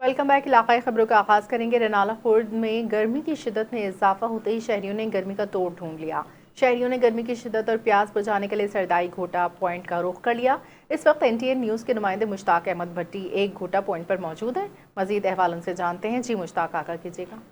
Welcome back. इलाकाई खबरों का आगाज करेंगे। रनाला खुर्द में गर्मी की शिद्दत में इजाफा होते ही शहरियों ने गर्मी का तोड़ ढूंढ लिया। शहरियों ने गर्मी की शिद्दत और प्यास बुझाने के लिए सरदाई घोटा पॉइंट का रुख कर लिया। इस वक्त एनटीएन न्यूज़ के नुमाइंदे मुश्ताक अहमद भट्टी एक घोटा पॉइंट पर मौजूद है। मजीद अहवाल उनसे जानते हैं। जी मुश्ताक, आगा कीजिएगा।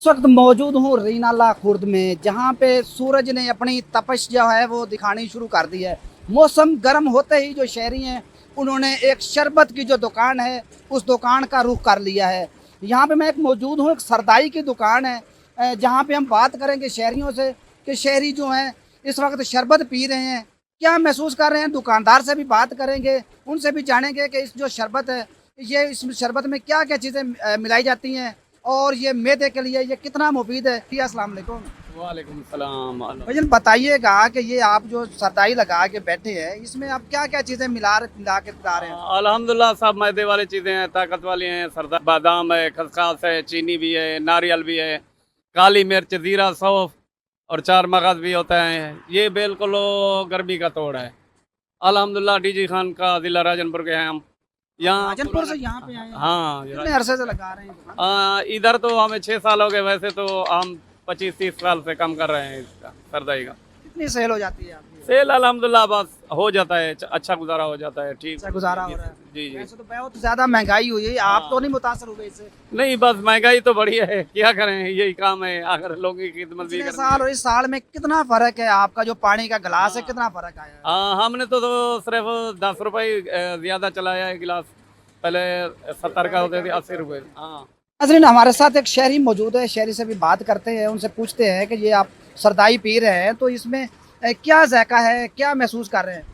इस वक्त मौजूद हूँ रीनाला खुर्द में, जहाँ पे सूरज ने अपनी तपश जो है वो दिखानी शुरू कर दी है। मौसम गर्म होते ही जो शहरी हैं उन्होंने एक शरबत की जो दुकान है उस दुकान का रुख कर लिया है। यहाँ पे मैं एक मौजूद हूँ, एक सरदाई की दुकान है जहाँ पे हम बात करेंगे शहरियों से कि शहरी जो हैं इस वक्त शरबत पी रहे हैं, क्या महसूस कर रहे हैं। दुकानदार से भी बात करेंगे, उनसे भी जानेंगे कि इस जो शरबत है ये इस शरबत में क्या क्या चीज़ें मिलाई जाती हैं और ये मैदे के लिए ये कितना मुफीद है। जी अस्सलाम वालेकुम। वालेकुम सलाम। भाईजान बताइएगा कि ये आप जो सरदाई लगा के बैठे हैं इसमें आप क्या क्या चीज़ें मिला के पिला रहे हैं। अल्हम्दुलिल्लाह सब मैदे वाली चीज़ें हैं, ताकत वाली हैं। सरदा बादाम है, खसखस है, चीनी भी है, नारियल भी है, काली मिर्च, जीरा, सौंफ और चार मगज भी होता है। ये बिल्कुल गर्मी का तोड़ है। अल्हम्दुलिल्लाह डीजी खान का ज़िला राजनपुर के हैं हम। यहाँ राजनपुर से यहाँ पे आए हैं। हाँ, कितने अरसे से लगा रहे हैं। इधर तो हमें 6 साल हो गए, वैसे तो हम 25-30 साल से कम कर रहे हैं इसका सरदाई का। कितनी सेल हो जाती है आपकी। सेल अल्हम्दुलिल्लाह बस हो जाता है, अच्छा गुजारा हो जाता है। ठीक अच्छा गुजारा हो रहा है। जी जी। वैसे तो बहुत ज़्यादा महंगाई हुई है, आप तो नहीं मुतासर हुए इससे। नहीं, बस महंगाई तो बढ़ी है, क्या करें, यही काम है। अगर लोगों की खिदमत भी पिछले करनी साल है। और इस साल में कितना फर्क है आपका जो पानी का गिलास है, कितना फर्क आया है। हमने तो सिर्फ 10 रुपये ज़्यादा चलाया है गिलास, पहले 70 का होते थे 80 रुपये। हाँ नाज़रीन, हमारे साथ एक शहरी मौजूद है, शहरी से भी बात करते हैं, उनसे पूछते हैं कि ये आप सरदाई पी रहे हैं तो इसमें क्या जायका है, क्या महसूस कर रहे हैं।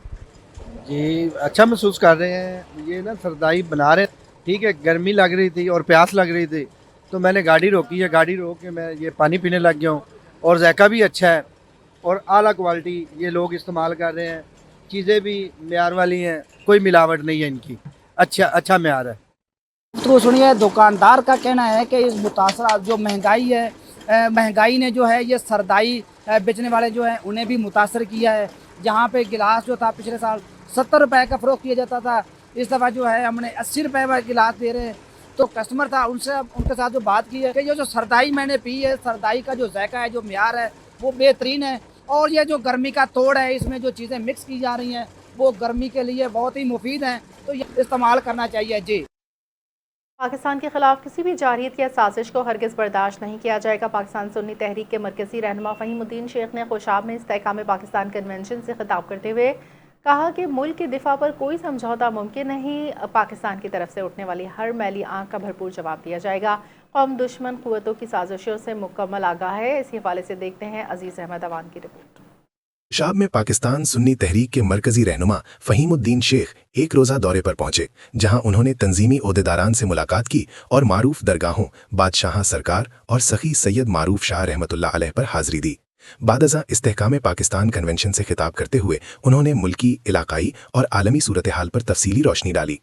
जी अच्छा महसूस कर रहे हैं। ये ना सरदाई बना रहे, ठीक है। गर्मी लग रही थी और प्यास लग रही थी तो मैंने गाड़ी रोकी है, गाड़ी रोक के मैं ये पानी पीने लग गया हूँ। और जायका भी अच्छा है और आला क्वालिटी ये लोग इस्तेमाल कर रहे हैं। चीज़ें भी मेयार वाली हैं, कोई मिलावट नहीं है इनकी, अच्छा मेयार है। तो सुनिए, दुकानदार का कहना है कि इस मुतासरा जो महंगाई है, महंगाई ने जो है ये सरदाई बेचने वाले जो हैं उन्हें भी मुतासर किया है। जहाँ पे गिलास जो था पिछले साल 70 रुपए का फ़रोख्त किया जाता था, इस दफ़ा जो है हमने 80 रुपए में गिलास दे रहे हैं। तो कस्टमर था, उनसे उनके साथ जो बात की है कि ये जो सरदाई मैंने पी है, सरदाई का जो जायका है, जो म्यार है वो बेहतरीन है। और ये जो गर्मी का तोड़ है, इसमें जो चीज़ें मिक्स की जा रही हैं वो गर्मी के लिए बहुत ही मुफीद हैं, तो ये इस्तेमाल करना चाहिए। जी। पाकिस्तान के खिलाफ किसी भी जारहियत या साजिश को हरगिज़ बर्दाश्त नहीं किया जाएगा। पाकिस्तान सुन्नी तहरीक के मरकज़ी रहनुमा फ़हीमुद्दीन शेख ने खुशाब में इस्तेहकाम पाकिस्तान कन्वेंशन से खिताब करते हुए कहा कि मुल्क के दिफा पर कोई समझौता मुमकिन नहीं। पाकिस्तान की तरफ से उठने वाली हर मैली आंख का भरपूर जवाब दिया जाएगा। कौम दुश्मन क़ुव्वतों की साजिशों से मुकम्मल आगाह है। इसी हवाले से देखते हैं अजीज़ अहमद अवान की रिपोर्ट। शाब में पाकिस्तान सुन्नी तहरीक के मरकजी रहनुमा फ़हीमुद्दीन शेख एक रोज़ा दौरे पर पहुंचे, जहां उन्होंने तंजीमी ओहदेदारान से मुलाकात की और मारूफ दरगाहों बादशाह सरकार और सखी सैयद मारूफ शाह रहमतुल्लाह अलैह पर हाज़री दी। बादअज़ा इस्तेहकाम पाकिस्तान कन्वेंशन से खिताब करते हुए उन्होंने मुल्की, इलाकाई और आलमी सूरत हाल पर तफसीली रोशनी डाली।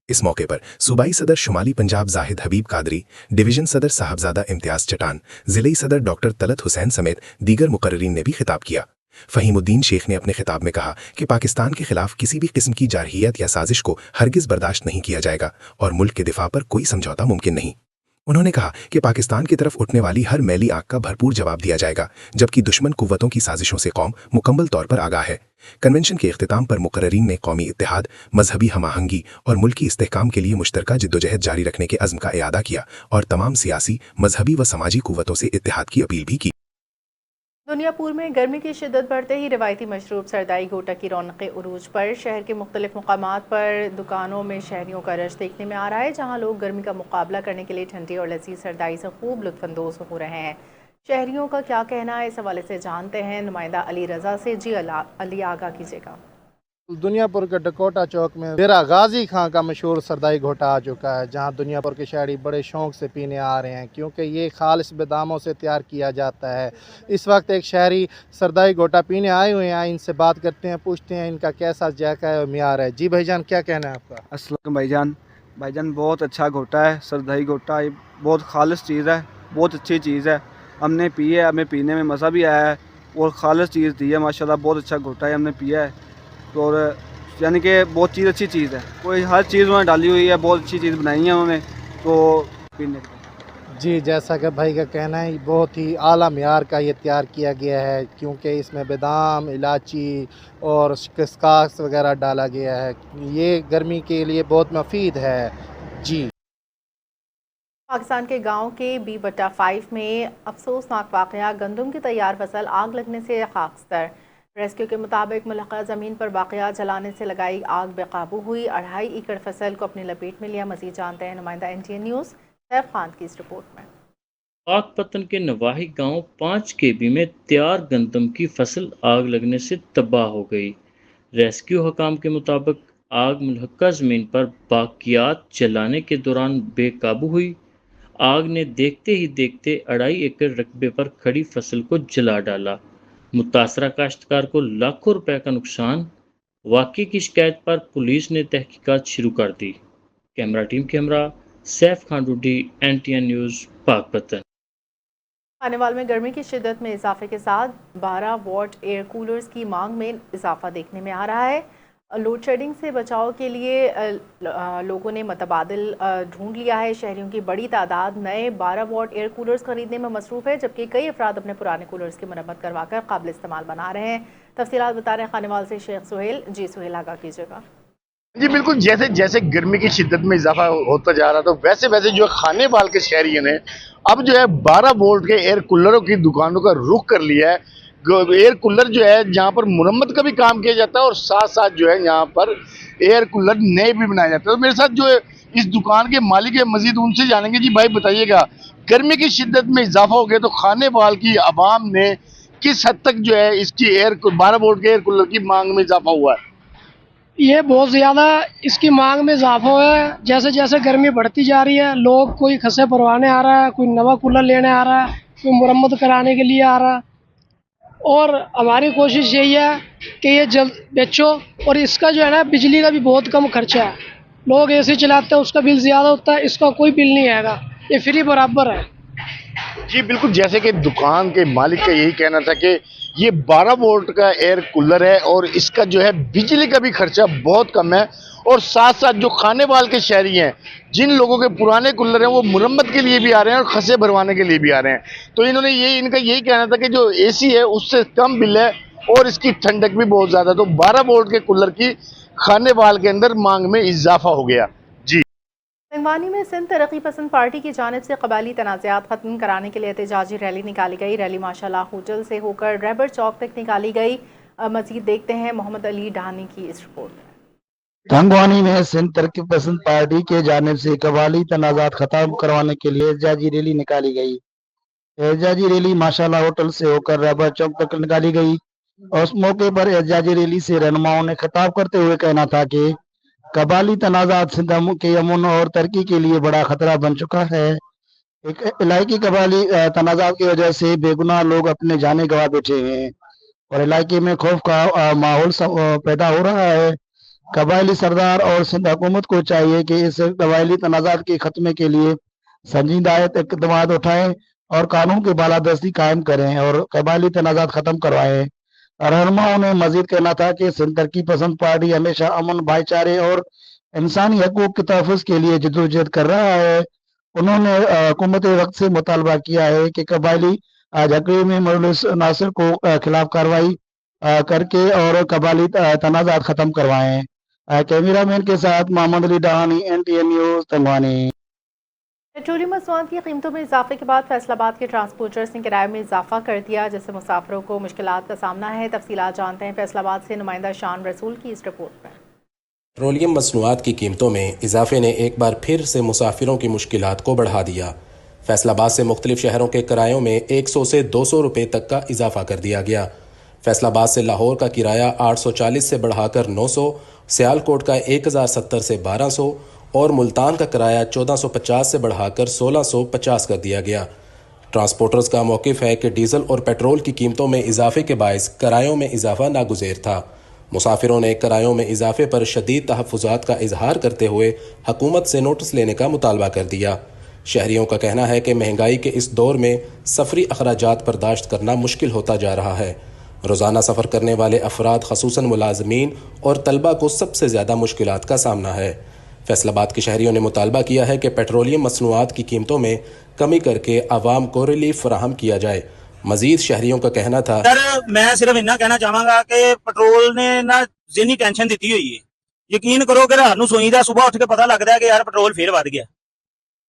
इस मौके पर सूबाई सदर शुमाली पंजाब जाहिद हबीब कादरी, डिवीज़न सदर साहबजादा इम्तियाज़ चटान, ज़िले सदर डॉक्टर तलत हुसैन समेत दीगर मुकर्ररीन ने भी खिताब किया। फ़हीमुद्दीन शेख ने अपने खिताब में कहा कि पाकिस्तान के खिलाफ किसी भी किस्म की जारहियत या साजिश को हरगिज़ बर्दाश्त नहीं किया जाएगा और मुल्क के दिफा पर कोई समझौता मुमकिन नहीं। उन्होंने कहा कि पाकिस्तान की तरफ उठने वाली हर मैली आंख का भरपूर जवाब दिया जाएगा, जबकि दुश्मन कुव्वतों की साजिशों से कौम मुकम्मल तौर पर आगाह है। कन्वेंशन के इख्तिताम पर मुकर्ररीन ने कौमी इत्तेहाद, मजहबी हमाहंगी और मुल्की इस्तेहकाम के लिए मुश्तरका जिद्दोजहद जारी रखने के अज़्म का इयादा किया और तमाम सियासी, मजहबी व समाजी कुव्वतों से इत्तेहाद की अपील भी की। दुनियापुर में गर्मी की शिद्दत बढ़ते ही रिवायती मशरूब सरदाई घोटा की रौनक़ उरूज पर। शहर के मुख्तलिफ मकामात पर दुकानों में शहरियों का रश देखने में आ रहा है, जहां लोग गर्मी का मुकाबला करने के लिए ठंडी और लजीज सरदाई से खूब लुत्फ़अंदोज़ हो रहे हैं। शहरियों का क्या कहना है, इस हवाले से जानते हैं नुमाइंदा अली रज़ा से। जी अली, आगा कीजिएगा। दुनियापुर के डकोटा चौक में डेरा गाजी खां का मशहूर सरदाई घोटा आ चुका है, जहां दुनियापुर के शहरी बड़े शौक से पीने आ रहे हैं, क्योंकि ये खालिश बादामों से तैयार किया जाता है। इस वक्त एक शहरी सरदाई घोटा पीने आए हुए हैं, इनसे बात करते हैं, पूछते हैं इनका कैसा जायका है और मियार है। जी भाईजान, क्या कहना है आपका। अस्सलाम भाईजान बहुत अच्छा घोटा है सरदाई घोटा। ये बहुत खालिश चीज़ है, बहुत अच्छी चीज़ है। हमने पी है, हमें पीने में मज़ा भी आया है और खालिश चीज़ दी है माशाल्लाह। बहुत अच्छा घोटा है, हमने पिया है। और یعنی کہ بہت چیز اچھی چیز ہے، کوئی ہر چیز انہوں نے ڈالی ہوئی ہے، بہت اچھی چیز بنائی ہے انہوں نے تو پینے کے لیے۔ جی جیسا کہ بھائی کا کہنا ہے بہت ہی اعلیٰ معیار کا یہ تیار کیا گیا ہے، کیونکہ اس میں بادام، الائچی اور کسکاس وغیرہ ڈالا گیا ہے، یہ گرمی کے لیے بہت مفید ہے۔ جی پاکستان کے گاؤں کے B/5 میں افسوسناک واقعہ، گندم کی تیار فصل آگ لگنے سے خاکستر۔ ریسکیو کے مطابق ملحقہ زمین پر واقعہ جلانے سے لگائی آگ بے قابو ہوئی، 2.5 ایکڑ فصل کو اپنی لپیٹ میں لیا۔ مزید جانتے ہیں نمائندہ NTN نیوز سیف خان کی اس رپورٹ میں۔ پاک پتن کے نواحی گاؤں 5 KB میں تیار گندم کی فصل آگ لگنے سے تباہ ہو گئی۔ ریسکیو حکام کے مطابق آگ ملحقہ زمین پر باقیات جلانے کے دوران بے قابو ہوئی۔ آگ نے دیکھتے ہی دیکھتے 2.5 ایکڑ رقبے پر کھڑی فصل کو جلا ڈالا۔ متاثرہ کاشتکار کو لاکھوں روپے کا نقصان۔ واقعے کی شکایت پر پولیس نے تحقیقات شروع کر دی۔ کیمرہ ٹیم کے ہمراہ سیف خان ڈوڈی، NTN نیوز، پاک پتن۔ خانیوال میں گرمی کی شدت میں اضافے کے ساتھ 12 واٹ ایئر کولرز کی مانگ میں اضافہ دیکھنے میں آ رہا ہے۔ لوڈ شیڈنگ سے بچاؤ کے لیے لوگوں نے متبادل ڈھونڈ لیا ہے۔ شہریوں کی بڑی تعداد نئے 12 واٹ ایئر کولرز خریدنے میں مصروف ہے، جبکہ کئی افراد اپنے پرانے کولرز کی مرمت کروا کر قابل استعمال بنا رہے ہیں۔ تفصیلات بتا رہے ہیں خانیوال سے شیخ سہیل۔ جی سہیل، آگاہ کیجیے گا۔ جی بالکل، جیسے جیسے گرمی کی شدت میں اضافہ ہوتا جا رہا تو ویسے ویسے جو خانے بال کے شہری نے اب جو ہے 12 وولٹ کے ایئر کولروں کی دکانوں کا رخ کر لیا ہے۔ ایئر کولر جو ہے جہاں پر مرمت کا بھی کام کیا جاتا ہے اور ساتھ ساتھ جو ہے یہاں پر ایئر کولر نئے بھی بنائے جاتے ہیں۔ تو میرے ساتھ جو ہے اس دکان کے مالک ہے، مزید ان سے جانیں گے۔ جی بھائی بتائیے گا، گرمی کی شدت میں اضافہ ہو گیا تو خانے بال کی عوام نے کس حد تک جو ہے اس کی 12 وولٹ کے ایئر کولر کی مانگ میں اضافہ ہوا ہے؟ یہ بہت زیادہ اس کی مانگ میں اضافہ ہوا ہے۔ جیسے جیسے گرمی بڑھتی جا رہی ہے، لوگ کوئی خسے پروانے آ رہا ہے، کوئی نوا کولر لینے آ رہا ہے، کوئی مرمت کرانے کے لیے آ رہا ہے، اور ہماری کوشش یہی ہے کہ یہ جلد بیچو۔ اور اس کا جو ہے نا بجلی کا بھی بہت کم خرچہ ہے۔ لوگ AC چلاتے ہیں، اس کا بل زیادہ ہوتا ہے، اس کا کوئی بل نہیں آئے گا، یہ فری برابر ہے۔ جی بالکل، جیسے کہ دکان کے مالک کا یہی کہنا تھا کہ یہ 12 وولٹ کا ایئر کولر ہے اور اس کا جو ہے بجلی کا بھی خرچہ بہت کم ہے، اور ساتھ ساتھ جو خانے بال کے شہری ہیں، جن لوگوں کے پرانے کولر ہیں، وہ مرمت کے لیے بھی آ رہے ہیں اور خسے بھروانے کے لیے بھی آ رہے ہیں۔ تو انہوں نے ان کا یہی کہنا تھا کہ جو AC ہے اس سے کم بل ہے اور اس کی ٹھنڈک بھی بہت زیادہ، تو 12 وولٹ کے کولر کی خانے بال کے اندر مانگ میں اضافہ ہو گیا۔ سنگوانی میں سندھ ترقی پسند پارٹی کی جانب سے قبائلی تنازعات ختم کرانے کے لیے احتجاجی ریلی نکالی گئی۔ ریلی ماشاءاللہ ہوٹل سے ہو کر رہبر چوک تک نکالی گئی۔ مزید دیکھتے ہیں محمد علی ڈھانی کی اس رپورٹ میں۔ سنگوانی میں سندھ ترقی پسند پارٹی کے جانب سے قبائلی تنازعات ختم کروانے کے لیے احتجاجی ریلی نکالی گئی۔ احتجاجی ریلی ماشاءاللہ ہوٹل سے ہو کر رہبر چوک تک نکالی گئی، اور اس موقع پر احتجاجی ریلی سے رہنماؤں نے خطاب کرتے ہوئے کہنا تھا کہ قبائلی تنازعات سندھ کے امن اور ترقی کے لیے بڑا خطرہ بن چکا ہے۔ ایک علاقائی قبائلی تنازعات کی وجہ سے بے گناہ لوگ اپنے جانیں گنوا بیٹھے ہیں اور علاقے میں خوف کا ماحول پیدا ہو رہا ہے۔ قبائلی سردار اور سندھ حکومت کو چاہیے کہ اس قبائلی تنازعات کے خاتمے کے لیے سنجیدہ اقدامات اٹھائیں اور قانون کی بالادستی قائم کریں اور قبائلی تنازعات ختم کروائیں۔ رہنماؤں نے مزید کہنا تھا کہ سندھ ترقی پسند پارٹی ہمیشہ امن، بھائی چارے اور انسانی حقوق کے تحفظ کے لیے جدوجہد کر رہا ہے۔ انہوں نے حکومت وقت سے مطالبہ کیا ہے کہ قبائلی جھگڑے میں ملوث عناصر کو خلاف کارروائی کر کے اور قبائلی تنازعات ختم کروائیں۔ کیمرہ مین کے ساتھ محمد علی ڈہانی، NTN نیوز، تنگوانی۔ پیٹرولیم مصنوعات کی قیمتوں میں اضافے کے بعد فیصل آباد کے ٹرانسپورٹرز نے کرائے میں اضافہ کر دیا، جس سے مسافروں کو مشکلات کا سامنا ہے۔ تفصیلات جانتے ہیں فیصل آباد سے نمائندہ شان رسول کی اس رپورٹ میں۔ پیٹرولیم مصنوعات کی قیمتوں میں اضافے نے ایک بار پھر سے مسافروں کی مشکلات کو بڑھا دیا۔ فیصل آباد سے مختلف شہروں کے کرایوں میں 100 سے 200 روپے تک کا اضافہ کر دیا گیا۔ فیصل آباد سے لاہور کا کرایہ 840 سے بڑھا کر 900، سیالکوٹ کا 1070 سے 1200 اور ملتان کا کرایہ 1450 سے بڑھا کر 1650 کر دیا گیا۔ ٹرانسپورٹرز کا موقف ہے کہ ڈیزل اور پیٹرول کی قیمتوں میں اضافے کے باعث کرایوں میں اضافہ ناگزیر تھا۔ مسافروں نے کرایوں میں اضافے پر شدید تحفظات کا اظہار کرتے ہوئے حکومت سے نوٹس لینے کا مطالبہ کر دیا۔ شہریوں کا کہنا ہے کہ مہنگائی کے اس دور میں سفری اخراجات برداشت کرنا مشکل ہوتا جا رہا ہے۔ रोज़ाना सफ़र करने वाले अफराद खसूसन मुलाजमीन और तलबा को सबसे ज़्यादा मुश्किलात का सामना है। फैसलाबाद के शहरियों ने मुतालबा किया है कि पेट्रोलियम मसनूआत की कीमतों में कमी करके आवाम को रिलीफ फराहम किया जाए। मजीद शहरियों का कहना था, सर मैं सिर्फ इन्ना कहना चाहांगा कि पेट्रोल ने ना जिन्नी टेंशन दी हुई है, यकीन करो कि रात ਨੂੰ ਸੋਈਦਾ ਸਵੇਰ ਉੱਠ ਕੇ ਪਤਾ ਲੱਗਦਾ ਹੈ ਕਿ ਯਾਰ ਪੈਟਰੋਲ ਫੇਰ ਵੱਧ ਗਿਆ।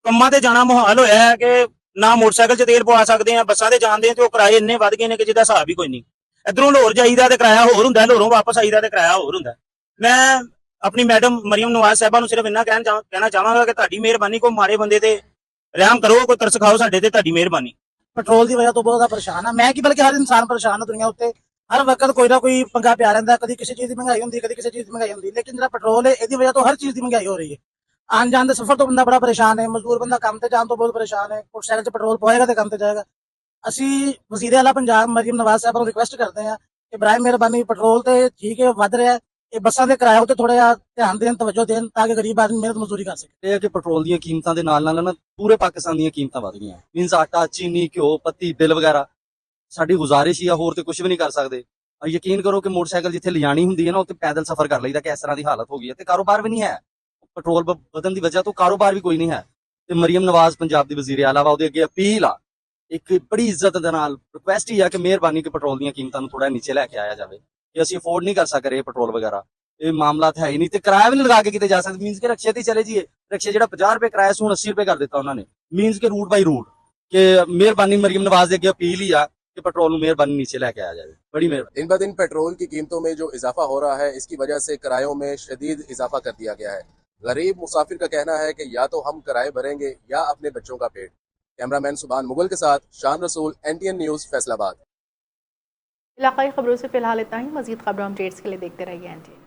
ਕੰਮਾਂ ਤੇ ਜਾਣਾ ਮੁਹਾਲ ਹੋਇਆ ਹੈ ਕਿ ਨਾ ਮੋਟਰਸਾਈਕਲ 'ਚ ਤੇਲ ਪਵਾ ਸਕਦੇ ਆ, ਬੱਸਾਂ ਤੇ ਜਾਂਦੇ ਆ ਤੇ ਉਹ ਕਿਰਾਏ ਇੰਨੇ ਵੱਧ ਗਏ ਨੇ ਕਿ ਜਿਹਦਾ ਹਿਸਾਬ ਹੀ ਕੋਈ ਨਹੀਂ। ਇਧਰੋਂ ਲਾਹੌਰ ਜਾਈਦਾ ਤੇ ਕਿਰਾਇਆ ਹੋਰ ਹੁੰਦਾ, ਲਾਹੌਰੋਂ ਵਾਪਸ ਆਈਦਾ ਤੇ ਕਿਰਾਇਆ ਹੋਰ ਹੁੰਦਾ। ਮੈਂ ਆਪਣੀ ਮੈਡਮ ਮਰੀਮ ਨਵਾਜ਼ ਸਾਹਿਬਾ ਨੂੰ ਸਿਰਫ ਇੰਨਾ ਕਹਿਣਾ ਚਾਹਾਂਗਾ ਕਿ ਤੁਹਾਡੀ ਮਿਹਰਬਾਨੀ ਕੋ ਮਾਰੇ ਬੰਦੇ ਤੇ ਰਹਿਮ ਕਰੋ, ਕੋਈ ਤਰਸ ਖਾਓ ਸਾਡੇ ਤੇ, ਤੁਹਾਡੀ ਮਿਹਰਬਾਨੀ। पेट्रोल की वजह तो बहुत परेशान है मैं कि बल्कि हर इंसान परेशान है दुनिया उत्ते हर वक्त कोई ना कोई पंगा पिया रहिंदा, कभी किसी चीज़ की महंगाई होंदी, कभी किसी चीज़ की महंगाई होंदी, लेकिन जो पेट्रोल है इसकी वजह तो हर चीज़ की महंगाई हो रही है। आन जान के सफर तो बंदा बड़ा परेशान है, मजदूर बंदा काम से जान तो बहुत परेशान है, मोटरसाइकिल से पेट्रोल पवाएगा तो काम से जाएगा। ਅਸੀਂ ਵਜ਼ੀਰ ਆਲਾ ਪੰਜਾਬ ਮਰੀਮ ਨਵਾਜ਼ ਸਾਹਿਬ ਨੂੰ ਰਿਕੁਐਸਟ ਕਰਦੇ ਹਾਂ ਕਿ ਬਰਾਏ ਮਿਹਰਬਾਨੀ ਪੈਟਰੋਲ ਤੇ ਠੀਕ ਹੈ ਵੱਧ ਰਿਹਾ, ਇਹ ਬੱਸਾਂ ਦੇ ਕਿਰਾਏ ਉੱਤੇ ਥੋੜਾ ਜਿਹਾ ਧਿਆਨ ਦੇਣ, ਤਵੱਜੋ ਦੇਣ ਤਾਂ ਕਿ ਗਰੀਬ ਆਦਮੀ ਮਿਹਨਤ ਮਜ਼ਦੂਰੀ ਕਰ ਸਕੇ। ਇਹ ਹੈ ਕਿ ਪੈਟਰੋਲ ਦੀਆਂ ਕੀਮਤਾਂ ਦੇ ਨਾਲ ਨਾਲ ਨਾ ਪੂਰੇ ਪਾਕਿਸਤਾਨ ਦੀਆਂ ਕੀਮਤਾਂ ਵਧ ਗਈਆਂ। ਮੀਨਸ ਆਟਾ, ਚੀਨੀ, ਘਿਓ, ਪੱਤੀ, ਬਿੱਲ ਵਗੈਰਾ ਸਾਡੀ ਗੁਜ਼ਾਰਿਸ਼ ਹੀ ਆ, ਹੋਰ ਤੇ ਕੁਝ ਵੀ ਨਹੀਂ ਕਰ ਸਕਦੇ। ਯਕੀਨ ਕਰੋ ਕਿ ਮੋਟਰਸਾਈਕਲ ਜਿੱਥੇ ਲਿਜਾਣੀ ਹੁੰਦੀ ਹੈ ਨਾ ਉੱਥੇ ਪੈਦਲ ਸਫ਼ਰ ਕਰ ਲਈਦਾ ਕਿ ਇਸ ਤਰ੍ਹਾਂ ਦੀ ਹਾਲਤ ਹੋ ਗਈ ਹੈ ਤੇ ਕਾਰੋਬਾਰ ਵੀ ਨਹੀਂ ਹੈ। ਪੈਟਰੋਲ ਵਧਣ ਦੀ ਵਜ੍ਹਾ ਤੋਂ ਕਾਰੋਬਾਰ ਵੀ ਕੋਈ ਨਹੀਂ ਹੈ ਤੇ ਮਰੀਮ ਨਵਾਜ਼ ਪੰਜਾਬ ਦੀ ਵਜ਼ੀਰ ਆਲਾ ਵਾ, ਉਹਦੇ ਅੱਗੇ ਅਪੀਲ ਆ, ਇੱਕ ਬੜੀ ਇੱਜ਼ਤ ਦੇ ਨਾਲ ਰਿਕੁਐਸਟ ਹੀ ਆ ਕਿ ਮਿਹਰਬਾਨੀ ਕਿ ਪੈਟਰੋਲ ਦੀਆਂ ਕੀਮਤਾਂ ਨੂੰ ਥੋੜਾ ਨੀਚੇ ਲੈ ਕੇ ਆਇਆ ਜਾਵੇ ਕਿ ਅਸੀਂ ਅਫੋਰਡ ਨਹੀਂ ਕਰ ਸਕ ਰਹੇ ਪੈਟਰੋਲ ਵਗੈਰਾ। ਇਹ ਮਾਮਲਾ ਹੈ ਹੀ ਨਹੀਂ ਤੇ ਕਿਰਾਇਆ ਵੀ ਨਹੀਂ ਲਗਾ ਕੇ ਕਿਤੇ ਜਾ ਸਕਦੇ। ਮੀਨਸ ਕਿ ਰਕਸ਼ੇ ਤੇ ਚਲੇ ਜਾਈਏ, ਰਕਸ਼ੇ ਜਿਹੜਾ 50 ਰੁਪਏ ਕਿਰਾਇਆ ਸੀ ਹੁਣ 80 ਰੁਪਏ ਕਰ ਦਿੱਤਾ ਉਹਨਾਂ ਨੇ। ਮੀਨਸ ਕਿ रूट बाई रूट ਕਿ ਮਿਹਰਬਾਨੀ ਮਰੀਮ ਨਵਾਜ਼ ਦੇ ਅੱਗੇ ਅਪੀਲ ਹੀ ਆ कि पेट्रोल ਨੂੰ ਮਿਹਰਬਾਨੀ नीचे लेके आया जाए। बड़ी मेहरबानी। दिन ब दिन पेट्रोल की कीमतों में जो इजाफा हो रहा है, इसकी वजह से किरायों में शदीद इजाफा कर दिया गया है। गरीब मुसाफिर का कहना है कि या तो हम किराए भरेंगे या अपने बच्चों का पेट। कैमरामैन सुभान मुगल के साथ शान रसूल, NTN न्यूज़, फैसलाबाद। इलाकाई खबरों से फिलहाल इतना ही। मजीद खबरों अपडेट्स के लिए देखते रहिए NTN।